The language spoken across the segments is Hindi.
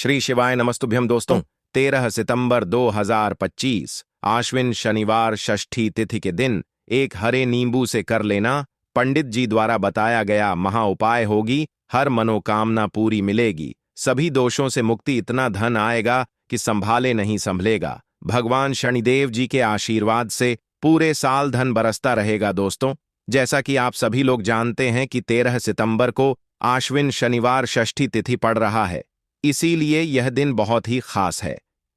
श्री शिवाय नमस्तुभ्यम दोस्तों। 13 सितंबर 2025 आश्विन शनिवार षष्ठी तिथि के दिन एक हरे नींबू से कर लेना पंडित जी द्वारा बताया गया महा उपाय होगी। हर मनोकामना पूरी मिलेगी, सभी दोषों से मुक्ति, इतना धन आएगा कि संभाले नहीं संभलेगा। भगवान शनिदेव जी के आशीर्वाद से पूरे साल धन बरसता रहेगा। दोस्तों, जैसा कि आप सभी लोग जानते हैं कि 13 सितंबर को आश्विन शनिवार षष्ठी तिथि पड़ रहा है, इसीलिए यह दिन बहुत ही खास है।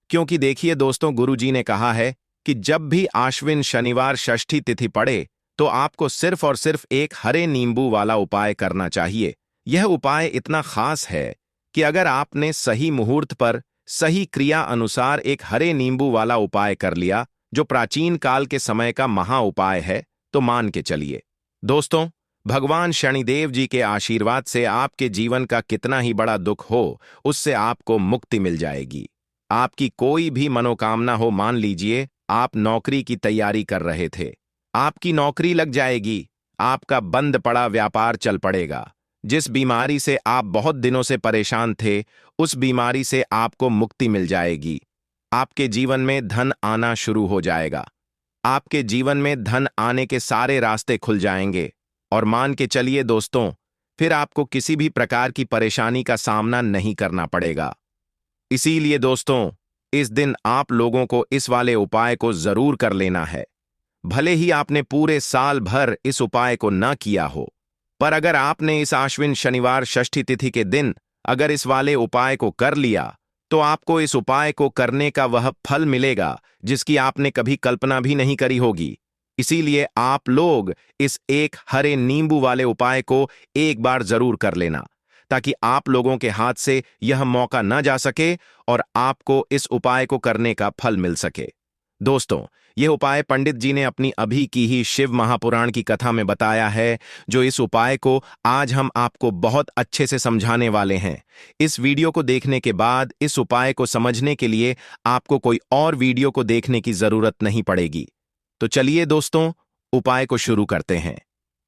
क्योंकि देखिए दोस्तों, गुरु जी ने कहा है कि जब भी आश्विन शनिवार षष्ठी तिथि पड़े तो आपको सिर्फ और सिर्फ एक हरे नींबू वाला उपाय करना चाहिए। यह उपाय इतना खास है कि अगर आपने सही मुहूर्त पर सही क्रिया अनुसार एक हरे नींबू वाला उपाय कर लिया, जो प्राचीन काल के समय का महा उपाय है, तो मान के चलिए दोस्तों, भगवान शनिदेव जी के आशीर्वाद से आपके जीवन का कितना ही बड़ा दुख हो, उससे आपको मुक्ति मिल जाएगी। आपकी कोई भी मनोकामना हो, मान लीजिए आप नौकरी की तैयारी कर रहे थे, आपकी नौकरी लग जाएगी, आपका बंद पड़ा व्यापार चल पड़ेगा, जिस बीमारी से आप बहुत दिनों से परेशान थे, उस बीमारी से आपको मुक्ति मिल जाएगी। आपके जीवन में धन आना शुरू हो जाएगा, आपके जीवन में धन आने के सारे रास्ते खुल जाएंगे। और मान के चलिए दोस्तों, फिर आपको किसी भी प्रकार की परेशानी का सामना नहीं करना पड़ेगा। इसीलिए दोस्तों, इस दिन आप लोगों को इस वाले उपाय को जरूर कर लेना है। भले ही आपने पूरे साल भर इस उपाय को न किया हो, पर अगर आपने इस आश्विन शनिवार षष्ठी तिथि के दिन अगर इस वाले उपाय को कर लिया, तो आपको इस उपाय को करने का वह फल मिलेगा जिसकी आपने कभी कल्पना भी नहीं करी होगी। इसीलिए आप लोग इस एक हरे नींबू वाले उपाय को एक बार जरूर कर लेना, ताकि आप लोगों के हाथ से यह मौका न जा सके और आपको इस उपाय को करने का फल मिल सके। दोस्तों, यह उपाय पंडित जी ने अपनी अभी की ही शिव महापुराण की कथा में बताया है, जो इस उपाय को आज हम आपको बहुत अच्छे से समझाने वाले हैं। इस वीडियो को देखने के बाद इस उपाय को समझने के लिए आपको कोई और वीडियो को देखने की जरूरत नहीं पड़ेगी। तो चलिए दोस्तों, उपाय को शुरू करते हैं।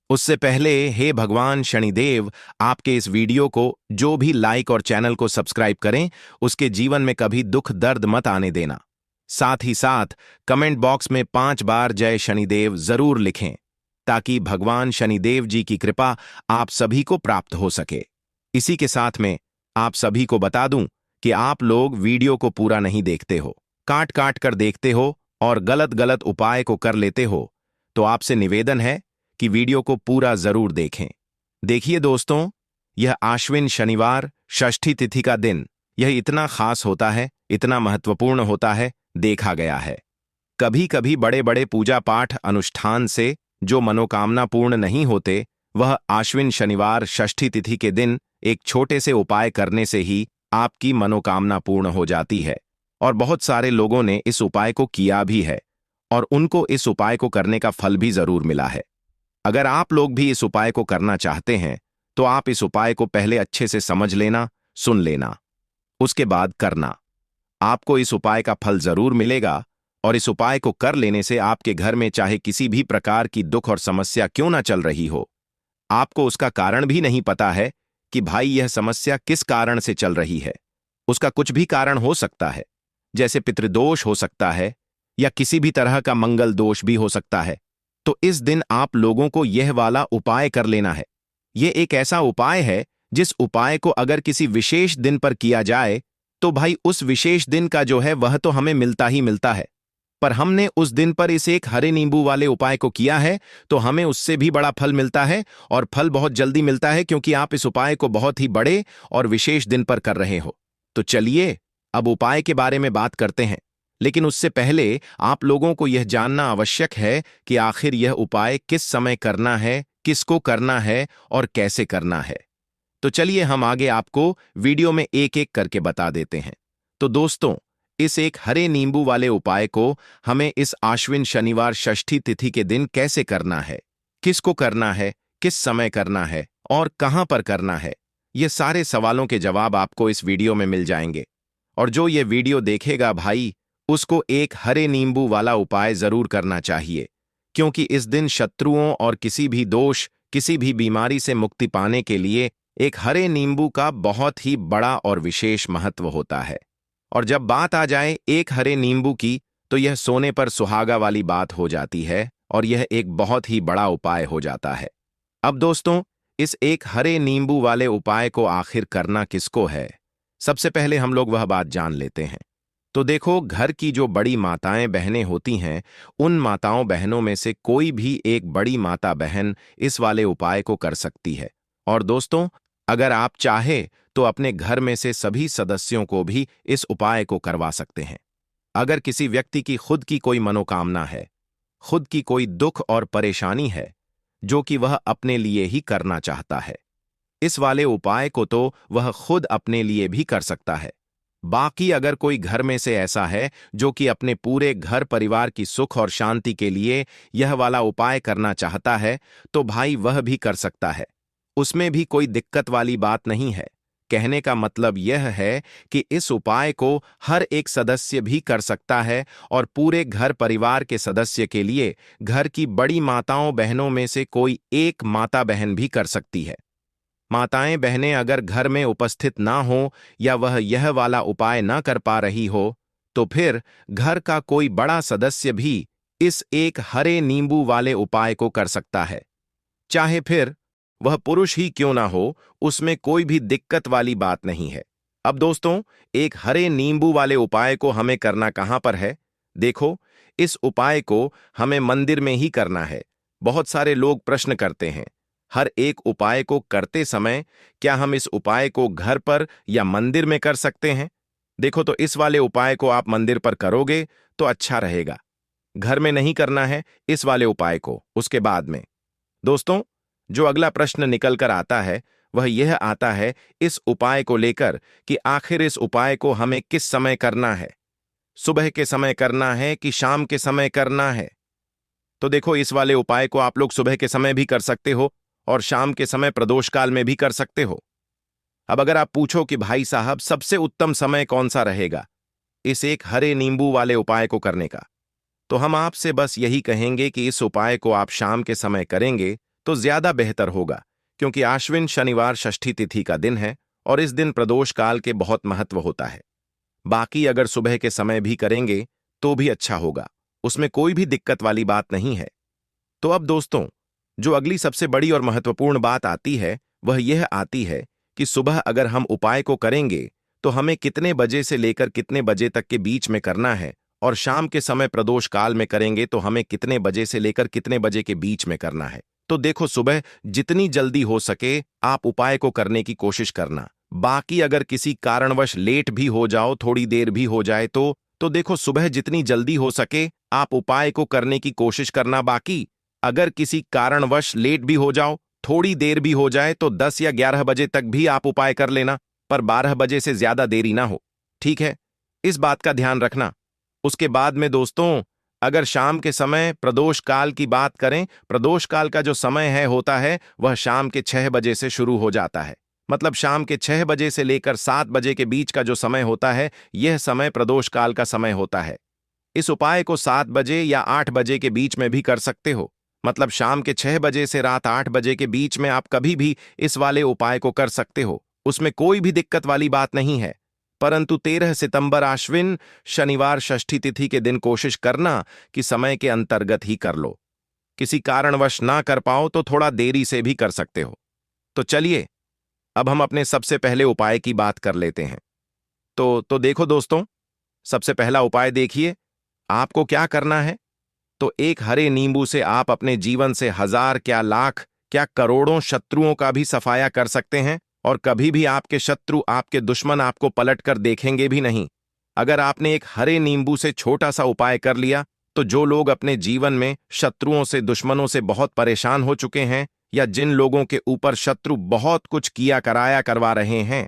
उससे पहले हे भगवान शनिदेव, आपके इस वीडियो को जो भी लाइक और चैनल को सब्सक्राइब करें, उसके जीवन में कभी दुख दर्द मत आने देना। साथ ही साथ कमेंट बॉक्स में 5 बार जय शनिदेव जरूर लिखें, ताकि भगवान शनिदेव जी की कृपा आप सभी को प्राप्त हो सके। इसी के साथ में आप सभी को बता दूं कि आप लोग वीडियो को पूरा नहीं देखते हो, काट काट कर देखते हो और गलत गलत उपाय को कर लेते हो, तो आपसे निवेदन है कि वीडियो को पूरा जरूर देखें। देखिए दोस्तों, यह आश्विन शनिवार षष्ठी तिथि का दिन यह इतना खास होता है, इतना महत्वपूर्ण होता है, देखा गया है। कभी कभी बड़े बड़े पूजा पाठ अनुष्ठान से जो मनोकामना पूर्ण नहीं होते, वह आश्विन शनिवार षष्ठी तिथि के दिन एक छोटे से उपाय करने से ही आपकी मनोकामना पूर्ण हो जाती है। और बहुत सारे लोगों ने इस उपाय को किया भी है और उनको इस उपाय को करने का फल भी जरूर मिला है। अगर आप लोग भी इस उपाय को करना चाहते हैं, तो आप इस उपाय को पहले अच्छे से समझ लेना, सुन लेना, उसके बाद करना। आपको इस उपाय का फल जरूर मिलेगा। और इस उपाय को कर लेने से आपके घर में चाहे किसी भी प्रकार की दुख और समस्या क्यों ना चल रही हो, आपको उसका कारण भी नहीं पता है कि भाई यह समस्या किस कारण से चल रही है। उसका कुछ भी कारण हो सकता है, जैसे पितृदोष हो सकता है या किसी भी तरह का मंगल दोष भी हो सकता है। तो इस दिन आप लोगों को यह वाला उपाय कर लेना है। यह एक ऐसा उपाय है जिस उपाय को अगर किसी विशेष दिन पर किया जाए, तो भाई उस विशेष दिन का जो है वह तो हमें मिलता ही मिलता है। पर हमने उस दिन पर इस एक हरे नींबू वाले उपाय को किया है, तो हमें उससे भी बड़ा फल मिलता है, और फल बहुत जल्दी मिलता है, क्योंकि आप इस उपाय को बहुत ही बड़े और विशेष दिन पर कर रहे हो। तो चलिए अब उपाय के बारे में बात करते हैं। लेकिन उससे पहले आप लोगों को यह जानना आवश्यक है कि आखिर यह उपाय किस समय करना है, किसको करना है और कैसे करना है। तो चलिए हम आगे आपको वीडियो में एक एक करके बता देते हैं। तो दोस्तों, इस एक हरे नींबू वाले उपाय को हमें इस आश्विन शनिवार षष्ठी तिथि के दिन कैसे करना है, किसको करना है, किस समय करना है और कहां पर करना है, ये सारे सवालों के जवाब आपको इस वीडियो में मिल जाएंगे। और जो ये वीडियो देखेगा भाई, उसको एक हरे नींबू वाला उपाय जरूर करना चाहिए, क्योंकि इस दिन शत्रुओं और किसी भी दोष, किसी भी बीमारी से मुक्ति पाने के लिए एक हरे नींबू का बहुत ही बड़ा और विशेष महत्व होता है। और जब बात आ जाए एक हरे नींबू की, तो यह सोने पर सुहागा वाली बात हो जाती है और यह एक बहुत ही बड़ा उपाय हो जाता है। अब दोस्तों, इस एक हरे नींबू वाले उपाय को आखिर करना किसको है? सबसे पहले हम लोग वह बात जान लेते हैं। तो देखो, घर की जो बड़ी माताएं बहनें होती हैं, उन माताओं बहनों में से कोई भी एक बड़ी माता बहन इस वाले उपाय को कर सकती है। और दोस्तों, अगर आप चाहे तो अपने घर में से सभी सदस्यों को भी इस उपाय को करवा सकते हैं। अगर किसी व्यक्ति की खुद की कोई मनोकामना है, खुद की कोई दुख और परेशानी है, जो कि वह अपने लिए ही करना चाहता है, इस वाले उपाय को तो वह खुद अपने लिए भी कर सकता है। बाकी अगर कोई घर में से ऐसा है जो कि अपने पूरे घर परिवार की सुख और शांति के लिए यह वाला उपाय करना चाहता है, तो भाई वह भी कर सकता है। उसमें भी कोई दिक्कत वाली बात नहीं है। कहने का मतलब यह है कि इस उपाय को हर एक सदस्य भी कर सकता है और पूरे घर परिवार के सदस्य के लिए घर की बड़ी माताओं बहनों में से कोई एक माता बहन भी कर सकती है। माताएं बहनें अगर घर में उपस्थित ना हो या वह यह वाला उपाय ना कर पा रही हो, तो फिर घर का कोई बड़ा सदस्य भी इस एक हरे नींबू वाले उपाय को कर सकता है। चाहे फिर वह पुरुष ही क्यों ना हो, उसमें कोई भी दिक्कत वाली बात नहीं है। अब दोस्तों, एक हरे नींबू वाले उपाय को हमें करना कहां पर है? देखो, इस उपाय को हमें मंदिर में ही करना है। बहुत सारे लोग प्रश्न करते हैं, हर एक उपाय को करते समय क्या हम इस उपाय को घर पर या मंदिर में कर सकते हैं? देखो, तो इस वाले उपाय को आप मंदिर पर करोगे तो अच्छा रहेगा। घर में नहीं करना है इस वाले उपाय को, उसके बाद में। दोस्तों, जो अगला प्रश्न निकल कर आता है वह यह आता है इस उपाय को लेकर कि आखिर इस उपाय को हमें किस समय करना है? सुबह के समय करना है कि शाम के समय करना है? तो देखो, इस वाले उपाय को आप लोग सुबह के समय भी कर सकते हो और शाम के समय प्रदोष काल में भी कर सकते हो। अब अगर आप पूछो कि भाई साहब सबसे उत्तम समय कौन सा रहेगा इस एक हरे नींबू वाले उपाय को करने का, तो हम आपसे बस यही कहेंगे कि इस उपाय को आप शाम के समय करेंगे तो ज्यादा बेहतर होगा, क्योंकि आश्विन शनिवार षष्ठी तिथि का दिन है और इस दिन प्रदोष काल के बहुत महत्व होता है। बाकी अगर सुबह के समय भी करेंगे तो भी अच्छा होगा, उसमें कोई भी दिक्कत वाली बात नहीं है। तो अब दोस्तों, जो अगली सबसे बड़ी और महत्वपूर्ण बात आती है वह यह आती है कि सुबह अगर हम उपाय को करेंगे तो हमें कितने बजे से लेकर कितने बजे तक के बीच में करना है, और शाम के समय प्रदोष काल में करेंगे तो हमें कितने बजे से लेकर कितने बजे के बीच में करना है। तो देखो, सुबह जितनी जल्दी हो सके आप उपाय को करने की कोशिश करना। बाकी अगर किसी कारणवश लेट भी हो जाओ, थोड़ी देर भी हो जाए तो देखो, सुबह जितनी जल्दी हो सके आप उपाय को करने की कोशिश करना। बाकी अगर किसी कारणवश लेट भी हो जाओ, थोड़ी देर भी हो जाए, तो 10 या 11 बजे तक भी आप उपाय कर लेना, पर 12 बजे से ज्यादा देरी ना हो। ठीक है, इस बात का ध्यान रखना। उसके बाद में दोस्तों, अगर शाम के समय प्रदोष काल की बात करें, प्रदोष काल का जो समय है होता है वह शाम के 6 बजे से शुरू हो जाता है। मतलब शाम के 6 बजे से लेकर 7 बजे के बीच का जो समय होता है, यह समय प्रदोष काल का समय होता है। इस उपाय को 7 बजे या 8 बजे के बीच में भी कर सकते हो। मतलब शाम के 6 बजे से रात 8 बजे के बीच में आप कभी भी इस वाले उपाय को कर सकते हो, उसमें कोई भी दिक्कत वाली बात नहीं है। परंतु 13 सितंबर आश्विन शनिवार षष्ठी तिथि के दिन कोशिश करना कि समय के अंतर्गत ही कर लो। किसी कारणवश ना कर पाओ तो थोड़ा देरी से भी कर सकते हो। तो चलिए, अब हम अपने सबसे पहले उपाय की बात कर लेते हैं। तो देखो दोस्तों, सबसे पहला उपाय देखिए, आपको क्या करना है। तो एक हरे नींबू से आप अपने जीवन से हजार क्या लाख क्या करोड़ों शत्रुओं का भी सफाया कर सकते हैं, और कभी भी आपके शत्रु, आपके दुश्मन आपको पलट कर देखेंगे भी नहीं। अगर आपने एक हरे नींबू से छोटा सा उपाय कर लिया, तो जो लोग अपने जीवन में शत्रुओं से, दुश्मनों से बहुत परेशान हो चुके हैं, या जिन लोगों के ऊपर शत्रु बहुत कुछ किया कराया करवा रहे हैं,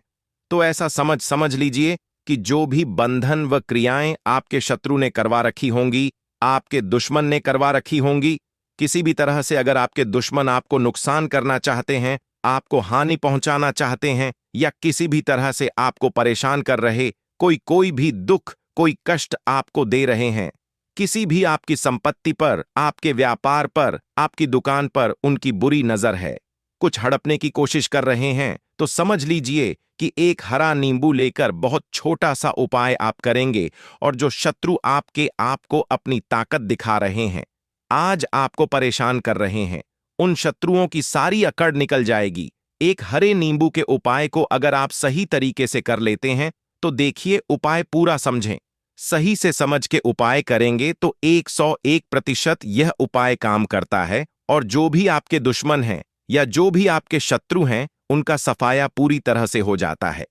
तो ऐसा समझ लीजिए कि जो भी बंधन व क्रियाएं आपके शत्रु ने करवा रखी होंगी, आपके दुश्मन ने करवा रखी होंगी, किसी भी तरह से अगर आपके दुश्मन आपको नुकसान करना चाहते हैं, आपको हानि पहुंचाना चाहते हैं, या किसी भी तरह से आपको परेशान कर रहे, कोई भी दुख, कोई कष्ट आपको दे रहे हैं, किसी भी आपकी संपत्ति पर, आपके व्यापार पर, आपकी दुकान पर उनकी बुरी नजर है, कुछ हड़पने की कोशिश कर रहे हैं, तो समझ लीजिए कि एक हरा नींबू लेकर बहुत छोटा सा उपाय आप करेंगे और जो शत्रु आपको अपनी ताकत दिखा रहे हैं, आज आपको परेशान कर रहे हैं, उन शत्रुओं की सारी अकड़ निकल जाएगी। एक हरे नींबू के उपाय को अगर आप सही तरीके से कर लेते हैं तो देखिए, उपाय पूरा समझें। सही से समझ के उपाय करेंगे तो 101% यह उपाय काम करता है और जो भी आपके दुश्मन हैं या जो भी आपके शत्रु हैं, उनका सफाया पूरी तरह से हो जाता है।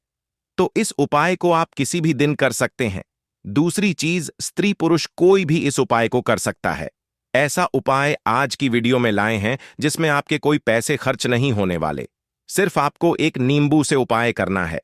तो इस उपाय को आप किसी भी दिन कर सकते हैं। दूसरी चीज, स्त्री पुरुष कोई भी इस उपाय को कर सकता है। ऐसा उपाय आज की वीडियो में लाए हैं जिसमें आपके कोई पैसे खर्च नहीं होने वाले। सिर्फ आपको एक नींबू से उपाय करना है।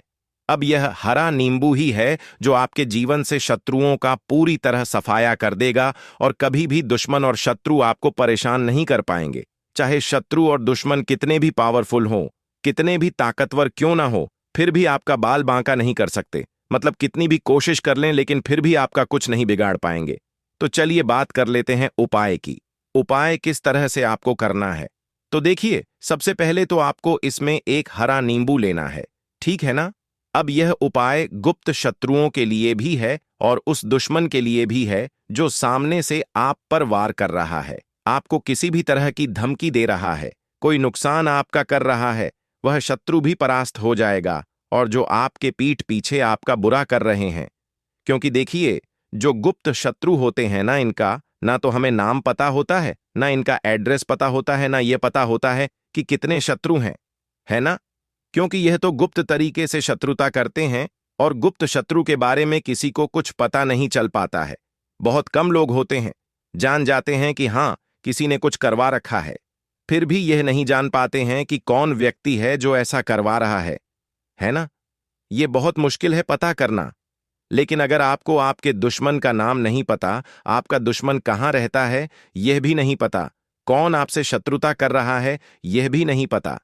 अब यह हरा नींबू ही है जो आपके जीवन से शत्रुओं का पूरी तरह सफाया कर देगा और कभी भी दुश्मन और शत्रु आपको परेशान नहीं कर पाएंगे। चाहे शत्रु और दुश्मन कितने भी पावरफुल हों, कितने भी ताकतवर क्यों ना हो, फिर भी आपका बाल बांका नहीं कर सकते। मतलब कितनी भी कोशिश कर लें लेकिन फिर भी आपका कुछ नहीं बिगाड़ पाएंगे। तो चलिए बात कर लेते हैं उपाय की। उपाय किस तरह से आपको करना है, तो देखिए, सबसे पहले तो आपको इसमें एक हरा नींबू लेना है, ठीक है ना। अब यह उपाय गुप्त शत्रुओं के लिए भी है और उस दुश्मन के लिए भी है जो सामने से आप पर वार कर रहा है, आपको किसी भी तरह की धमकी दे रहा है, कोई नुकसान आपका कर रहा है। वह शत्रु भी परास्त हो जाएगा और जो आपके पीठ पीछे आपका बुरा कर रहे हैं। क्योंकि देखिए, जो गुप्त शत्रु होते हैं ना, इनका ना तो हमें नाम पता होता है, ना इनका एड्रेस पता होता है, ना ये पता होता है कि कितने शत्रु हैं, है ना। क्योंकि यह तो गुप्त तरीके से शत्रुता करते हैं और गुप्त शत्रु के बारे में किसी को कुछ पता नहीं चल पाता है। बहुत कम लोग होते हैं जान जाते हैं कि हाँ, किसी ने कुछ करवा रखा है, फिर भी यह नहीं जान पाते हैं कि कौन व्यक्ति है जो ऐसा करवा रहा है ना। यह बहुत मुश्किल है पता करना। लेकिन अगर आपको आपके दुश्मन का नाम नहीं पता, आपका दुश्मन कहाँ रहता है यह भी नहीं पता, कौन आपसे शत्रुता कर रहा है यह भी नहीं पता,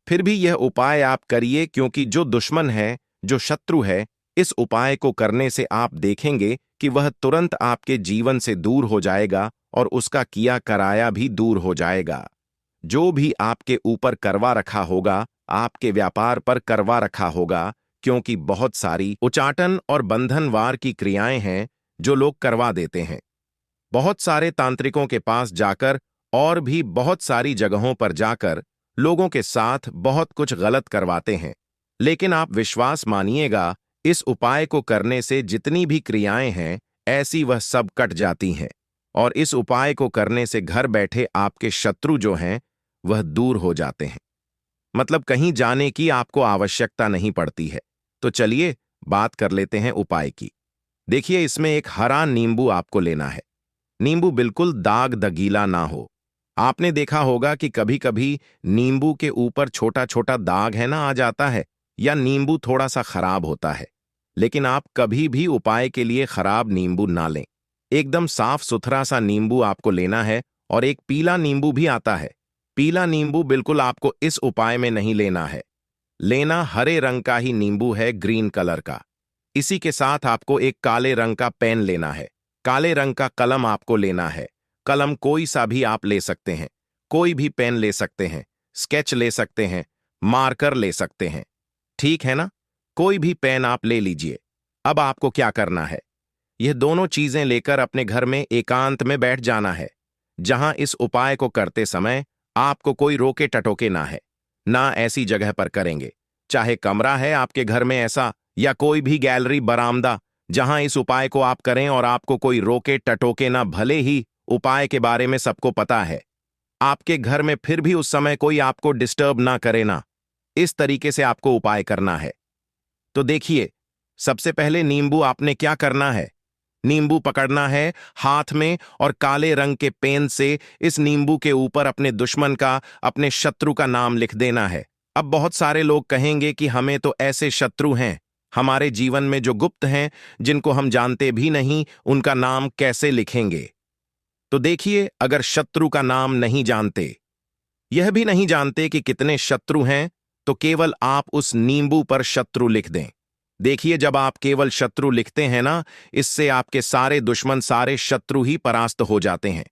फिर भी यह उपाय आप करिए। क्योंकि जो दुश्मन है, जो शत्रु है, इस उपाय को करने से आप देखेंगे कि वह तुरंत आपके जीवन से दूर हो जाएगा और उसका किया कराया भी दूर हो जाएगा। जो भी आपके ऊपर करवा रखा होगा, आपके व्यापार पर करवा रखा होगा, क्योंकि बहुत सारी उचाटन और बंधनवार की क्रियाएं हैं जो लोग करवा देते हैं। बहुत सारे तांत्रिकों के पास जाकर और भी बहुत सारी जगहों पर जाकर लोगों के साथ बहुत कुछ गलत करवाते हैं। लेकिन आप विश्वास मानिएगा, इस उपाय को करने से जितनी भी क्रियाएं हैं ऐसी वह सब कट जाती हैं और इस उपाय को करने से घर बैठे आपके शत्रु जो हैं वह दूर हो जाते हैं। मतलब कहीं जाने की आपको आवश्यकता नहीं पड़ती है। तो चलिए बात कर लेते हैं उपाय की। देखिए, इसमें एक हरा नींबू आपको लेना है। नींबू बिल्कुल दाग दगीला ना हो। आपने देखा होगा कि कभी कभी नींबू के ऊपर छोटा छोटा दाग है ना आ जाता है, या नींबू थोड़ा सा खराब होता है। लेकिन आप कभी भी उपाय के लिए खराब नींबू ना लें। एकदम साफ सुथरा सा नींबू आपको लेना है। और एक पीला नींबू भी आता है। पीला नींबू बिल्कुल आपको इस उपाय में नहीं लेना है। लेना हरे रंग का ही नींबू है, ग्रीन कलर का। इसी के साथ आपको एक काले रंग का पेन लेना है। काले रंग का कलम आपको लेना है। कलम कोई सा भी आप ले सकते हैं, कोई भी पेन ले सकते हैं, स्केच ले सकते हैं, मार्कर ले सकते हैं, ठीक है ना। कोई भी पेन आप ले लीजिए। अब आपको क्या करना है, यह दोनों चीजें लेकर अपने घर में एकांत में बैठ जाना है, जहां इस उपाय को करते समय आपको कोई रोके टटोके ना है। ना ऐसी जगह पर करेंगे, चाहे कमरा है आपके घर में ऐसा, या कोई भी गैलरी, बरामदा, जहां इस उपाय को आप करें और आपको कोई रोके टटोके ना। भले ही उपाय के बारे में सबको पता है आपके घर में, फिर भी उस समय कोई आपको डिस्टर्ब ना करे ना। इस तरीके से आपको उपाय करना है। तो देखिए, सबसे पहले नींबू आपने क्या करना है, नींबू पकड़ना है हाथ में और काले रंग के पेन से इस नींबू के ऊपर अपने दुश्मन का, अपने शत्रु का नाम लिख देना है। अब बहुत सारे लोग कहेंगे कि हमें तो ऐसे शत्रु हैं हमारे जीवन में जो गुप्त हैं, जिनको हम जानते भी नहीं, उनका नाम कैसे लिखेंगे। तो देखिए, अगर शत्रु का नाम नहीं जानते, यह भी नहीं जानते कि कितने शत्रु हैं, तो केवल आप उस नींबू पर शत्रु लिख दें। देखिए, जब आप केवल शत्रु लिखते हैं ना, इससे आपके सारे दुश्मन, सारे शत्रु ही परास्त हो जाते हैं।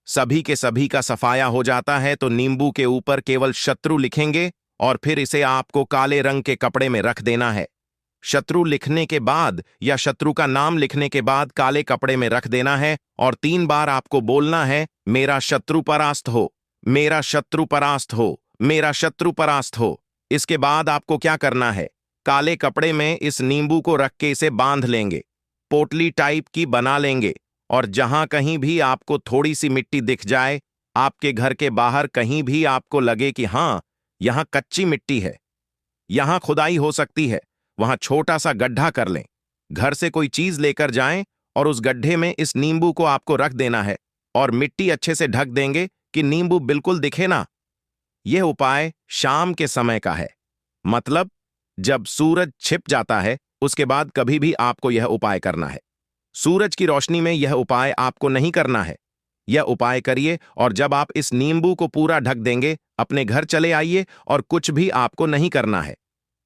सभी के सभी का सफाया हो जाता है तो नींबू के ऊपर केवल शत्रु लिखेंगे और फिर इसे आपको काले रंग के कपड़े में रख देना है। शत्रु लिखने के बाद या शत्रु का नाम लिखने के बाद काले कपड़े में रख देना है और 3 बार आपको बोलना है, मेरा शत्रु परास्त हो, मेरा शत्रु परास्त हो, मेरा शत्रु परास्त हो। इसके बाद आपको क्या करना है, काले कपड़े में इस नींबू को रख के इसे बांध लेंगे, पोटली टाइप की बना लेंगे और जहां कहीं भी आपको थोड़ी सी मिट्टी दिख जाए, आपके घर के बाहर कहीं भी आपको लगे कि हां यहां कच्ची मिट्टी है, यहां खुदाई हो सकती है, वहां छोटा सा गड्ढा कर लें। घर से कोई चीज लेकर जाएं और उस गड्ढे में इस नींबू को आपको रख देना है और मिट्टी अच्छे से ढक देंगे कि नींबू बिल्कुल दिखे ना। यह उपाय शाम के समय का है, मतलब जब सूरज छिप जाता है उसके बाद कभी भी आपको यह उपाय करना है। सूरज की रोशनी में यह उपाय आपको नहीं करना है। यह उपाय करिए और जब आप इस नींबू को पूरा ढक देंगे, अपने घर चले आइए और कुछ भी आपको नहीं करना है,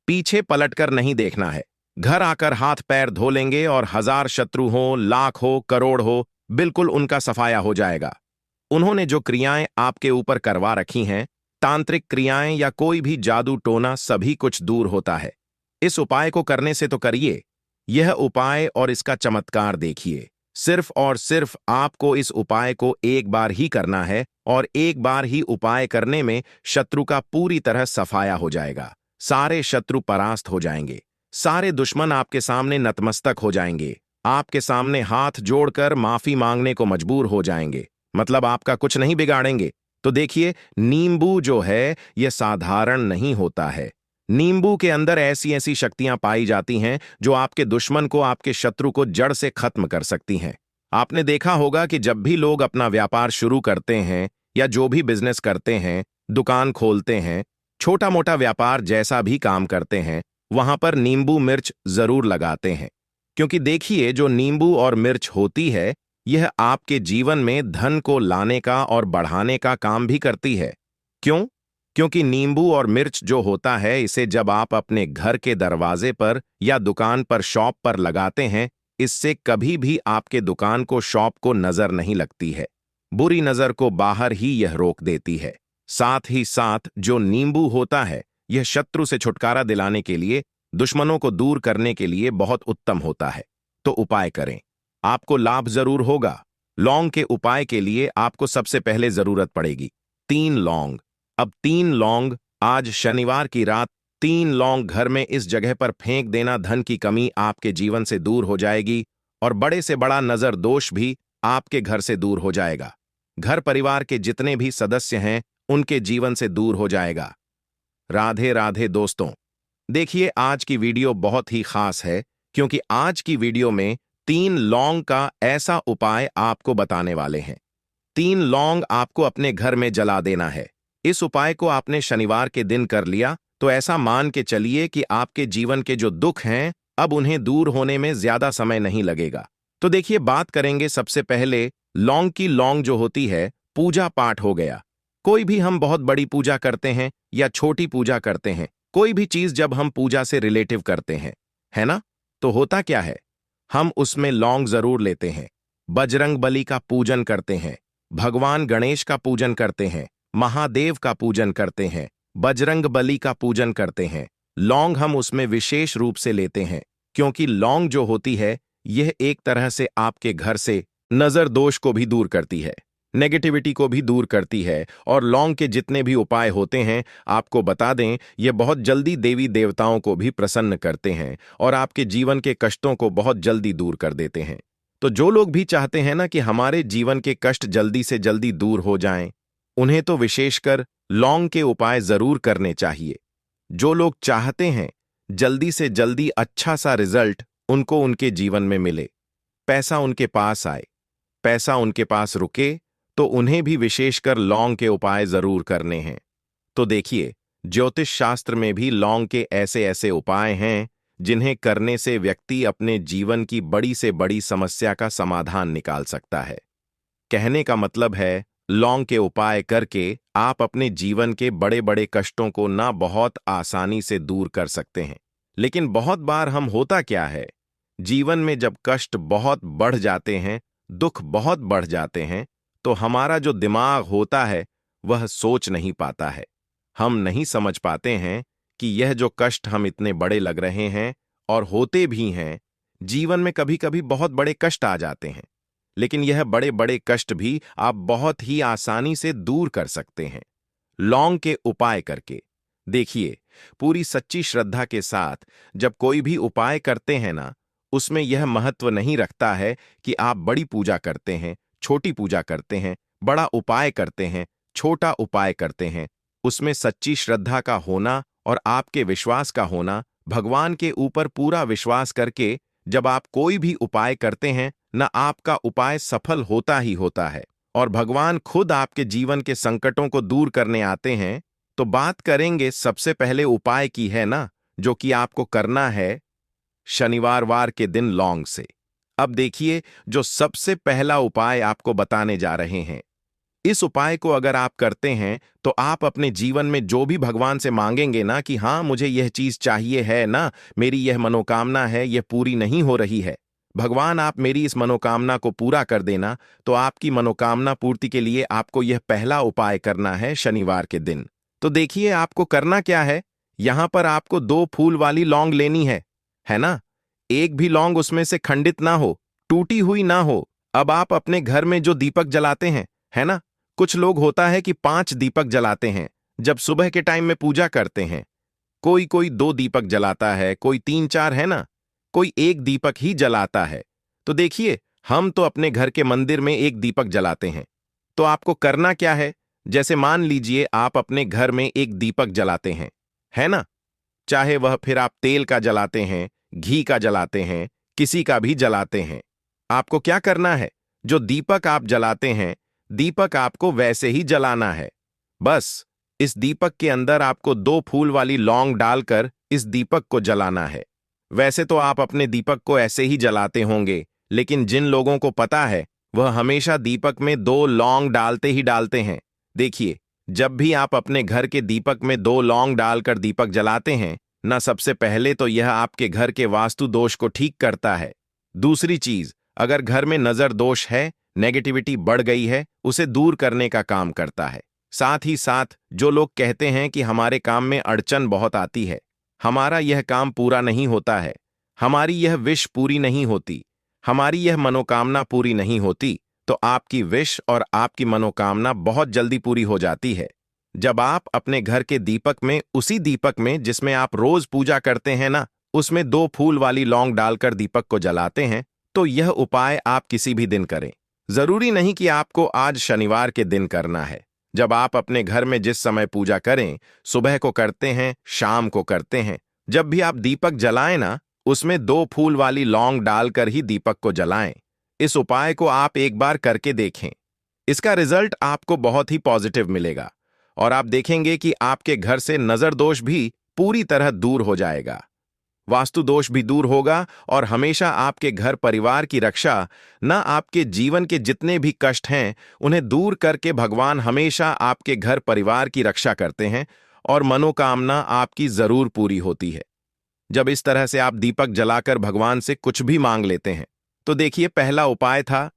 पीछे पलटकर नहीं देखना है। घर आकर हाथ पैर धो लेंगे और 1000 शत्रु हो, लाख हो, करोड़ हो, बिल्कुल उनका सफाया हो जाएगा। उन्होंने जो क्रियाएं आपके ऊपर करवा रखी हैं, तांत्रिक क्रियाएं या कोई भी जादू टोना, सभी कुछ दूर होता है। इस उपाय को करने से तो करिए यह उपाय और इसका चमत्कार देखिए। सिर्फ और सिर्फ आपको इस उपाय को एक बार ही करना है और एक बार ही उपाय करने में शत्रु का पूरी तरह सफाया हो जाएगा। सारे शत्रु परास्त हो जाएंगे, सारे दुश्मन आपके सामने नतमस्तक हो जाएंगे, आपके सामने हाथ जोड़कर माफी मांगने को मजबूर हो जाएंगे, मतलब आपका कुछ नहीं बिगाड़ेंगे। तो देखिए, नींबू जो है यह साधारण नहीं होता है। नींबू के अंदर ऐसी ऐसी शक्तियां पाई जाती हैं जो आपके दुश्मन को, आपके शत्रु को जड़ से खत्म कर सकती हैं। आपने देखा होगा कि जब भी लोग अपना व्यापार शुरू करते हैं या जो भी बिजनेस करते हैं, दुकान खोलते हैं, छोटा मोटा व्यापार जैसा भी काम करते हैं, वहां पर नींबू मिर्च जरूर लगाते हैं। क्योंकि देखिए, जो नींबू और मिर्च होती है यह आपके जीवन में धन को लाने का और बढ़ाने का काम भी करती है। क्यों? क्योंकि नींबू और मिर्च जो होता है, इसे जब आप अपने घर के दरवाजे पर या दुकान पर, शॉप पर लगाते हैं, इससे कभी भी आपके दुकान को, शॉप को नजर नहीं लगती है। बुरी नजर को बाहर ही यह रोक देती है। साथ ही साथ जो नींबू होता है यह शत्रु से छुटकारा दिलाने के लिए, दुश्मनों को दूर करने के लिए बहुत उत्तम होता है। तो उपाय करें, आपको लाभ जरूर होगा। लौंग के उपाय के लिए आपको सबसे पहले जरूरत पड़ेगी 3 लौंग। अब 3 लौंग, आज शनिवार की रात 3 लौंग घर में इस जगह पर फेंक देना। धन की कमी आपके जीवन से दूर हो जाएगी और बड़े से बड़ा नजर दोष भी आपके घर से दूर हो जाएगा। घर परिवार के जितने भी सदस्य हैं उनके जीवन से दूर हो जाएगा। राधे राधे दोस्तों, देखिए आज की वीडियो बहुत ही खास है क्योंकि आज की वीडियो में 3 लौंग का ऐसा उपाय आपको बताने वाले हैं। 3 लौंग आपको अपने घर में जला देना है। इस उपाय को आपने शनिवार के दिन कर लिया तो ऐसा मान के चलिए कि आपके जीवन के जो दुख हैं अब उन्हें दूर होने में ज्यादा समय नहीं लगेगा। तो देखिए, बात करेंगे सबसे पहले लौंग की। लौंग जो होती है, पूजा पाठ हो गया। कोई भी हम बहुत बड़ी पूजा करते हैं या छोटी पूजा करते हैं, कोई भी चीज जब हम पूजा से रिलेटिव करते हैं, है ना, तो होता क्या है, हम उसमें लौंग जरूर लेते हैं। बजरंग बली का पूजन करते हैं, भगवान गणेश का पूजन करते हैं, महादेव का पूजन करते हैं, बजरंग बली का पूजन करते हैं। लौंग हम उसमें विशेष रूप से लेते हैं क्योंकि लौंग जो होती है यह एक तरह से आपके घर से नजर दोष को भी दूर करती है, नेगेटिविटी को भी दूर करती है। और लौंग के जितने भी उपाय होते हैं, आपको बता दें, ये बहुत जल्दी देवी देवताओं को भी प्रसन्न करते हैं और आपके जीवन के कष्टों को बहुत जल्दी दूर कर देते हैं। तो जो लोग भी चाहते हैं ना कि हमारे जीवन के कष्ट जल्दी से जल्दी दूर हो जाएं, उन्हें तो विशेषकर लौंग के उपाय जरूर करने चाहिए। जो लोग चाहते हैं जल्दी से जल्दी अच्छा सा रिजल्ट उनको उनके जीवन में मिले, पैसा उनके पास आए, पैसा उनके पास रुके, तो उन्हें भी विशेषकर लौंग के उपाय जरूर करने हैं। तो देखिए, ज्योतिष शास्त्र में भी लौंग के ऐसे ऐसे उपाय हैं जिन्हें करने से व्यक्ति अपने जीवन की बड़ी से बड़ी समस्या का समाधान निकाल सकता है। कहने का मतलब है, लौंग के उपाय करके आप अपने जीवन के बड़े बड़े कष्टों को ना बहुत आसानी से दूर कर सकते हैं। लेकिन बहुत बार हम होता क्या है, जीवन में जब कष्ट बहुत बढ़ जाते हैं, दुख बहुत बढ़ जाते हैं, तो हमारा जो दिमाग होता है वह सोच नहीं पाता है। हम नहीं समझ पाते हैं कि यह जो कष्ट हम इतने बड़े लग रहे हैं और होते भी हैं, जीवन में कभी कभी बहुत बड़े कष्ट आ जाते हैं, लेकिन यह बड़े बड़े कष्ट भी आप बहुत ही आसानी से दूर कर सकते हैं लौंग के उपाय करके। देखिए, पूरी सच्ची श्रद्धा के साथ जब कोई भी उपाय करते हैं ना, उसमें यह महत्व नहीं रखता है कि आप बड़ी पूजा करते हैं, छोटी पूजा करते हैं, बड़ा उपाय करते हैं, छोटा उपाय करते हैं। उसमें सच्ची श्रद्धा का होना और आपके विश्वास का होना, भगवान के ऊपर पूरा विश्वास करके जब आप कोई भी उपाय करते हैं ना, आपका उपाय सफल होता ही होता है और भगवान खुद आपके जीवन के संकटों को दूर करने आते हैं। तो बात करेंगे सबसे पहले उपाय की है ना, जो कि आपको करना है शनिवार वार के दिन लौंग से। अब देखिए, जो सबसे पहला उपाय आपको बताने जा रहे हैं, इस उपाय को अगर आप करते हैं तो आप अपने जीवन में जो भी भगवान से मांगेंगे ना कि हाँ मुझे यह चीज चाहिए है ना, मेरी यह मनोकामना है, यह पूरी नहीं हो रही है, भगवान आप मेरी इस मनोकामना को पूरा कर देना, तो आपकी मनोकामना पूर्ति के लिए आपको यह पहला उपाय करना है शनिवार के दिन। तो देखिए, आपको करना क्या है। यहां पर आपको 2 फूल वाली लौंग लेनी है ना। एक भी लौंग उसमें से खंडित ना हो, टूटी हुई ना हो। अब आप अपने घर में जो दीपक जलाते हैं, है ना, कुछ लोग होता है कि 5 दीपक जलाते हैं जब सुबह के टाइम में पूजा करते हैं। कोई कोई 2 दीपक जलाता है, कोई 3-4, है ना, कोई 1 दीपक ही जलाता है। तो देखिए, हम तो अपने घर के मंदिर में 1 दीपक जलाते हैं। तो आपको करना क्या है, जैसे मान लीजिए आप अपने घर में 1 दीपक जलाते हैं, है ना, चाहे वह फिर आप तेल का जलाते हैं, घी का जलाते हैं, किसी का भी जलाते हैं। आपको क्या करना है, जो दीपक आप जलाते हैं, दीपक आपको वैसे ही जलाना है। बस इस दीपक के अंदर आपको 2 फूल वाली लौंग डालकर इस दीपक को जलाना है। वैसे तो आप अपने दीपक को ऐसे ही जलाते होंगे, लेकिन जिन लोगों को पता है वह हमेशा दीपक में 2 लौंग डालते ही डालते हैं। देखिए, जब भी आप अपने घर के दीपक में 2 लौंग डालकर दीपक जलाते हैं ना, सबसे पहले तो यह आपके घर के वास्तु दोष को ठीक करता है। दूसरी चीज, अगर घर में नजर दोष है, नेगेटिविटी बढ़ गई है, उसे दूर करने का काम करता है। साथ ही साथ जो लोग कहते हैं कि हमारे काम में अड़चन बहुत आती है, हमारा यह काम पूरा नहीं होता है, हमारी यह विश पूरी नहीं होती, हमारी यह मनोकामना पूरी नहीं होती, तो आपकी विश और आपकी मनोकामना बहुत जल्दी पूरी हो जाती है। जब आप अपने घर के दीपक में, उसी दीपक में जिसमें आप रोज पूजा करते हैं ना, उसमें 2 फूल वाली लौंग डालकर दीपक को जलाते हैं, तो यह उपाय आप किसी भी दिन करें। जरूरी नहीं कि आपको आज शनिवार के दिन करना है। जब आप अपने घर में जिस समय पूजा करें, सुबह को करते हैं, शाम को करते हैं, जब भी आप दीपक जलाएं ना, उसमें 2 फूल वाली लौंग डालकर ही दीपक को जलाएं। इस उपाय को आप एक बार करके देखें। इसका रिजल्ट आपको बहुत ही पॉजिटिव मिलेगा और आप देखेंगे कि आपके घर से नजर दोष भी पूरी तरह दूर हो जाएगा, वास्तु दोष भी दूर होगा और हमेशा आपके घर परिवार की रक्षा, न आपके जीवन के जितने भी कष्ट हैं उन्हें दूर करके भगवान हमेशा आपके घर परिवार की रक्षा करते हैं और मनोकामना आपकी जरूर पूरी होती है जब इस तरह से आप दीपक जलाकर भगवान से कुछ भी मांग लेते हैं। तो देखिए, पहला उपाय था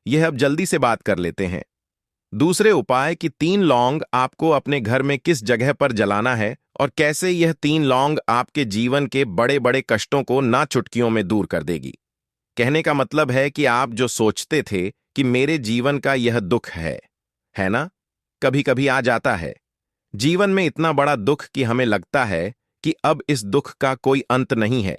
यह। अब जल्दी से बात कर लेते हैं दूसरे उपाय कि 3 लौंग आपको अपने घर में किस जगह पर जलाना है और कैसे यह 3 लौंग आपके जीवन के बड़े बड़े कष्टों को ना चुटकियों में दूर कर देगी। कहने का मतलब है कि आप जो सोचते थे कि मेरे जीवन का यह दुख है ना, कभी कभी आ जाता है जीवन में इतना बड़ा दुख कि हमें लगता है कि अब इस दुख का कोई अंत नहीं है,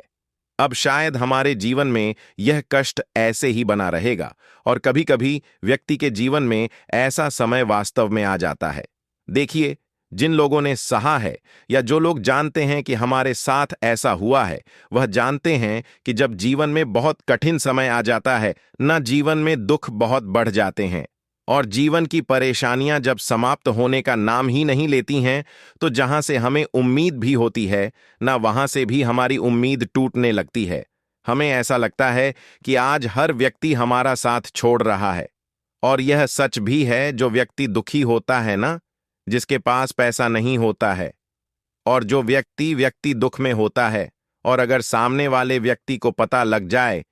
अब शायद हमारे जीवन में यह कष्ट ऐसे ही बना रहेगा। और कभी कभी व्यक्ति के जीवन में ऐसा समय वास्तव में आ जाता है। देखिए, जिन लोगों ने सहा है या जो लोग जानते हैं कि हमारे साथ ऐसा हुआ है, वह जानते हैं कि जब जीवन में बहुत कठिन समय आ जाता है ना, जीवन में दुख बहुत बढ़ जाते हैं और जीवन की परेशानियां जब समाप्त होने का नाम ही नहीं लेती हैं, तो जहां से हमें उम्मीद भी होती है ना, वहां से भी हमारी उम्मीद टूटने लगती है। हमें ऐसा लगता है कि आज हर व्यक्ति हमारा साथ छोड़ रहा है। और यह सच भी है, जो व्यक्ति दुखी होता है ना, जिसके पास पैसा नहीं होता है, और जो व्यक्ति दुख में होता है और अगर सामने वाले व्यक्ति को पता लग जाए